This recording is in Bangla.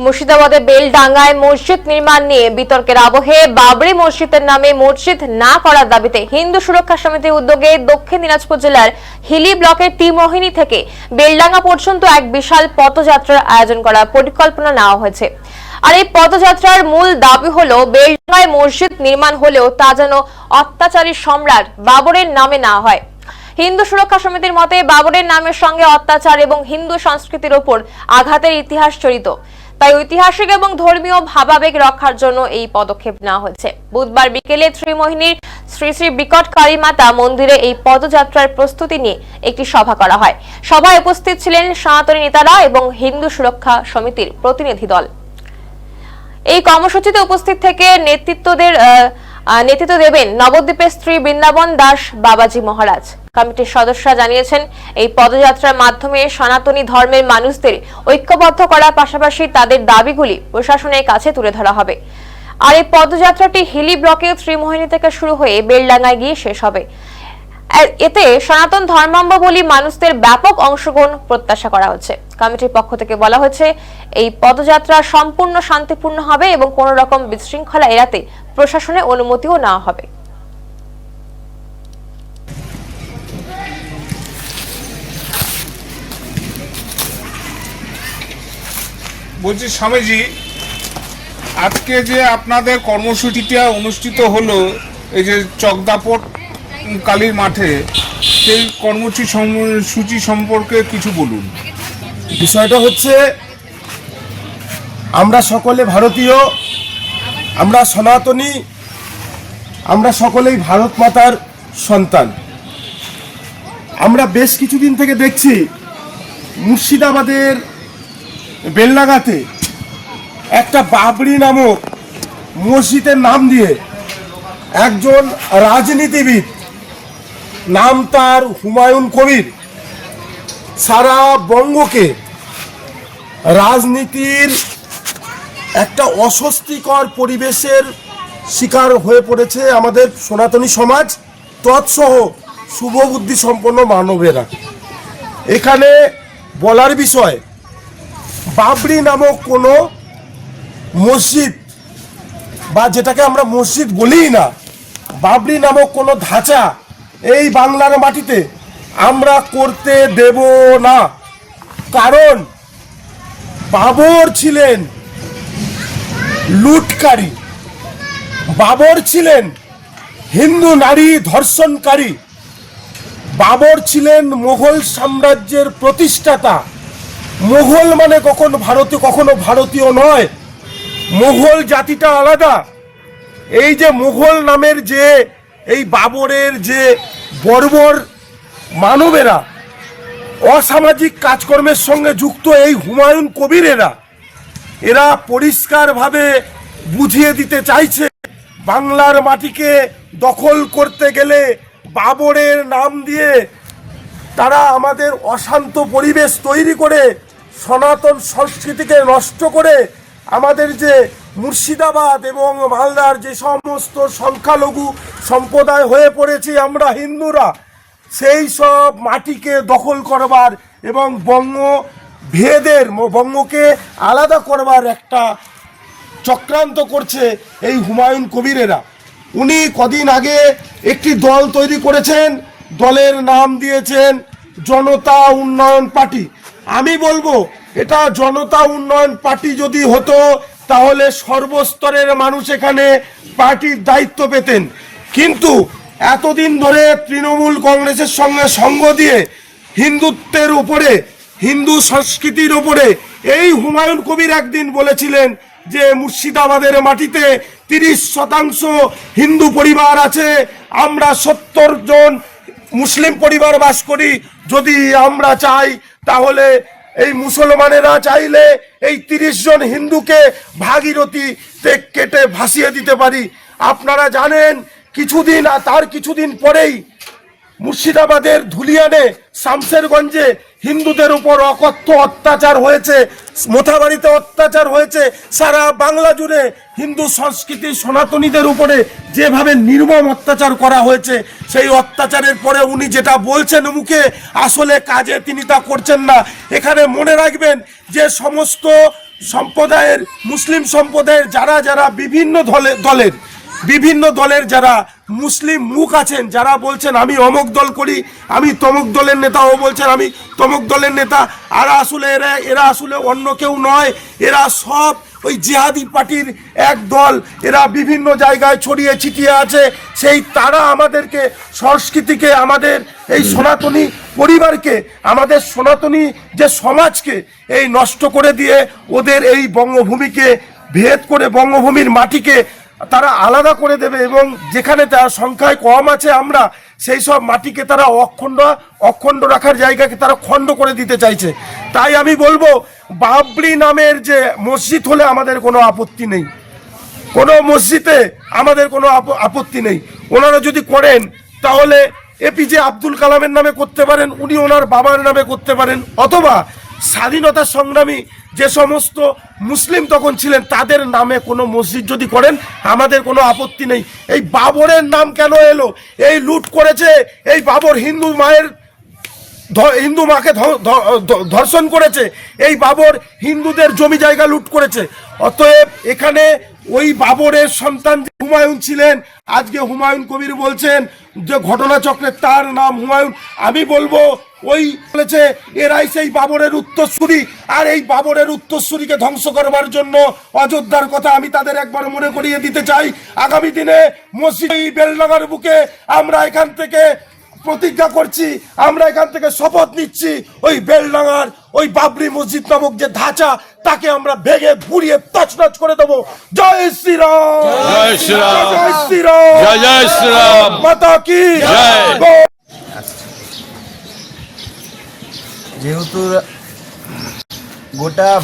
মুর্শিদাবাদের বেলডাঙ্গায় মসজিদ নির্মাণ নিয়ে বিতর্কের আবহে বাবরি মসজিদের নামে মসজিদ না করার দাবিতে হিন্দু সুরক্ষা সমিতির উদ্যোগে দক্ষিণ দিনাজপুর জেলার হিলি ব্লকের ত্রিমোহিনী থেকে বেলডাঙ্গা পর্যন্ত এক বিশাল পদযাত্রার আয়োজন করার পরিকল্পনা নেওয়া হয়েছে। আর এই পদযাত্রার মূল দাবি হলো বেলডাঙ্গায় মসজিদ নির্মাণ হলেও তা যেন অত্যাচারী সম্রাট বাবরের নামে না হয়। হিন্দু সুরক্ষা সমিতির মতে বাবরের নামের সঙ্গে অত্যাচার এবং হিন্দু সংস্কৃতির ওপর আঘাতের ইতিহাস জড়িত, তাই ঐতিহাসিক এবং ধর্মীয় ভাবাবেগ রক্ষার জন্য এই পদক্ষেপ নেওয়া হয়েছে। বুধবার বিকেলে ত্রিমোহিনীর শ্রী শ্রী বিকট কালী মাতা মন্দিরে এই পদযাত্রার প্রস্তুতি নিয়ে একটি সভা করা হয়। সভায় উপস্থিত ছিলেন সনাতনী নেতারা এবং হিন্দু সুরক্ষা সমিতির প্রতিনিধি দল। এই কর্মসূচিতে উপস্থিত থেকে নেতৃত্ব দেবেন নবদ্বীপের স্ত্রী বৃন্দাবন দাস বাবাজি মহারাজ। কমিটির সদস্যরা জানিয়েছেন, এই পদযাত্রার মাধ্যমে সনাতনী ধর্মের মানুষদের ঐক্যবদ্ধ করার পাশাপাশি তাদের দাবিগুলি প্রশাসনের কাছে তুলে ধরা হবে। আর এই পদযাত্রাটি হিলি ব্লকের ত্রিমোহিনী থেকে শুরু হয়ে বেলডাঙ্গায় গিয়ে শেষ হবে। এতে সনাতন ধর্মাবলম্বী মানুষদের ব্যাপক অংশগ্রহণ প্রত্যাশা করা হচ্ছে। কমিটির পক্ষ থেকে বলা হয়েছে, এই পদযাত্রা সম্পূর্ণ শান্তিপূর্ণ হবে এবং কোন রকম বিশৃঙ্খলা এড়াতে প্রশাসনের অনুমতিও নেওয়া হবে। বলছি স্বামীজি, আজকে যে আপনাদের কর্মসূচিটা অনুষ্ঠিত হলো এই যে চকদাপট কালীর মাঠে, সেই কর্মসূচি সম্পর্কে কিছু বলুন। বিষয়টা হচ্ছে, আমরা সকলে ভারতীয়, আমরা সনাতনী, আমরা সকলেই ভারত মাতার সন্তান। আমরা বেশ কিছুদিন থেকে দেখছি মুর্শিদাবাদের বেলডাঙ্গাতে একটা বাবরি নামক মসজিদের নাম দিয়ে একজন রাজনীতিবিদ, নাম তার হুমায়ুন কবির, সারা বঙ্গকে রাজনীতির একটা অস্বস্তিকর পরিবেশের শিকার হয়ে পড়েছে আমাদের সনাতনী সমাজ, তৎসহ শুভবুদ্ধি সম্পন্ন মানবেরা। এখানে বলার বিষয়, বাবরি নামক কোনো মসজিদ, বা যেটাকে আমরা মসজিদ বলি না, বাবরি নামক কোনো ধাঁচা এই বাংলার মাটিতে আমরা করতে দেব না। কারণ বাবর ছিলেন লুটকারী, বাবর ছিলেন হিন্দু নারী ধর্ষণকারী, বাবর ছিলেন মুঘল সাম্রাজ্যের প্রতিষ্ঠাতা। মুঘল মানে কখনো ভারতীয় নয়, মুঘল জাতিটা আলাদা। এই যে মুঘল নামের যে এই বাবরের যে বর্বর মানবেরা, অসামাজিক কাজকর্মের সঙ্গে যুক্ত এই হুমায়ুন কবিরেরা, এরা পরিষ্কারভাবে বুঝিয়ে দিতে চাইছে, বাংলার মাটিকে দখল করতে গেলে বাবরের নাম দিয়ে তারা আমাদের অশান্ত পরিবেশ তৈরি করে সনাতন সংস্কৃতিকে নষ্ট করে আমাদের যে মুর্শিদাবাদ এবং মালদার যে সমস্ত সংখ্যালঘু সম্প্রদায় হয়ে পড়েছি আমরা হিন্দুরা, সেই সব মাটিকে দখল করবার এবং বঙ্গকে আলাদা করবার একটা চক্রান্ত করছে এই হুমায়ুন কবিরেরা। উনি কদিন আগে একটি দল তৈরি করেছেন, দলের নাম দিয়েছেন জনতা উন্নয়ন পার্টি। আমি বলবো, এটা জনতা উন্নয়ন পার্টি যদি হতো তাহলে সর্বস্তরের মানুষ এখানে পার্টির দায়িত্ব পেতেন। কিন্তু এতদিন ধরে তৃণমূল কংগ্রেসের সঙ্গে সঙ্গ দিয়ে হিন্দুত্বের উপরে, হিন্দু সংস্কৃতির উপরে, এই হুমায়ুন কবির একদিন বলেছিলেন যে মুর্শিদাবাদের মাটিতে 30% হিন্দু পরিবার আছে, আমরা 70 জন মুসলিম পরিবার বাস করি। যদি আমরা চাই তাহলে এই মুসলমানেরা চাইলে এই 30 জন হিন্দুকে ভাগীরথীতে কেটে ভাসিয়ে দিতে পারি। আপনারা জানেন, তার কিছুদিন পরেই মুর্শিদাবাদের ধুলিয়ানে, শামশেরগঞ্জে হিন্দুদের উপর অকথ্য অত্যাচার হয়েছে, মোথাবাড়িতে অত্যাচার হয়েছে। সারা বাংলা জুড়ে হিন্দু সংস্কৃতি সনাতনীদের উপরে যেভাবে নির্মম অত্যাচার করা হয়েছে, সেই অত্যাচারের পরে উনি যেটা বলছেন মুখে, আসলে কাজে তিনি তা করছেন না। এখানে মনে রাখবেন যে সমস্ত সম্প্রদায়ের মুসলিম সম্প্রদায়ের যারা যারা বিভিন্ন দলের যারা মুসলিম মুখ আছেন, যারা বলছেন আমি অমুক দল করি, আমি তমুক দলের নেতা, ও বলছেন আমি তমুক দলের নেতা, আর আসলে এরা আসলে অন্য কেউ নয়, এরা সব ওই জিহাদি পার্টির এক দল। এরা বিভিন্ন জায়গায় ছড়িয়ে ছিটিয়ে আছে। সেই তারা আমাদেরকে সংস্কৃতিকে, আমাদের এই সনাতনী পরিবারকে, আমাদের সনাতনী যে সমাজকে এই নষ্ট করে দিয়ে ওদের এই বঙ্গভূমিকে ভেদ করে বঙ্গভূমির মাটিকে তারা আলাদা করে দেবে, এবং যেখানে তার সংখ্যায় কম আছে আমরা সেই সব মাটিকে তারা অখণ্ড রাখার জায়গাকে তারা খণ্ড করে দিতে চাইছে। তাই আমি বলবো, বাবরি নামের যে মসজিদ হলে আমাদের কোনো আপত্তি নেই, কোনো মসজিদে আমাদের কোনো আপত্তি নেই। ওনারা যদি করেন তাহলে এপিজে আব্দুল কালামের নামে করতে পারেন, উনি ওনার বাবার নামে করতে পারেন, অথবা স্বাধীনতা সংগ্রামী যে সমস্ত মুসলিম তখন ছিলেন তাদের নামে কোনো মসজিদ যদি করেন আমাদের কোনো আপত্তি নেই। এই বাবরের নাম কেন এলো? এই লুট করেছে, এই বাবর হিন্দু মাকে ধর্ষণ করেছে, এই বাবর হিন্দুদের জমি জায়গা লুট করেছে। অতএব এখানে ওই বাবরের সন্তান হুমায়ুন ছিলেন, আজকে হুমায়ুন কবির বলছেন যে ঘটনাচক্রে তার নাম হুমায়ুন। আমি বলবো ওই বলেছে এরাই সেই বাবরের উত্তরসূরি, আর এই বাবরের উত্তরসূরিকে ধ্বংস করবার জন্য অযোধ্যার কথা আমি তাদের একবার মনে করিয়ে দিতে চাই। আগামী দিনে মসজিদ বেলডাঙ্গার বুকে আমরা এখান থেকে প্রতিজ্ঞা করছি, আমরা এখান থেকে শপথ নিচ্ছি, ওই বেলডাঙ্গার ওই বাবরি মসজিদ নামক যে ধাঁচা তাকে আমরা ভেঙে গুড়িয়ে তছনছ করে দেবো। জয় শ্রীরাম, জয় শ্রীরাম, জয় শ্রীরাম, জয় জয় শ্রীরাম, মাতা কি জয়। যেহেতু গোটা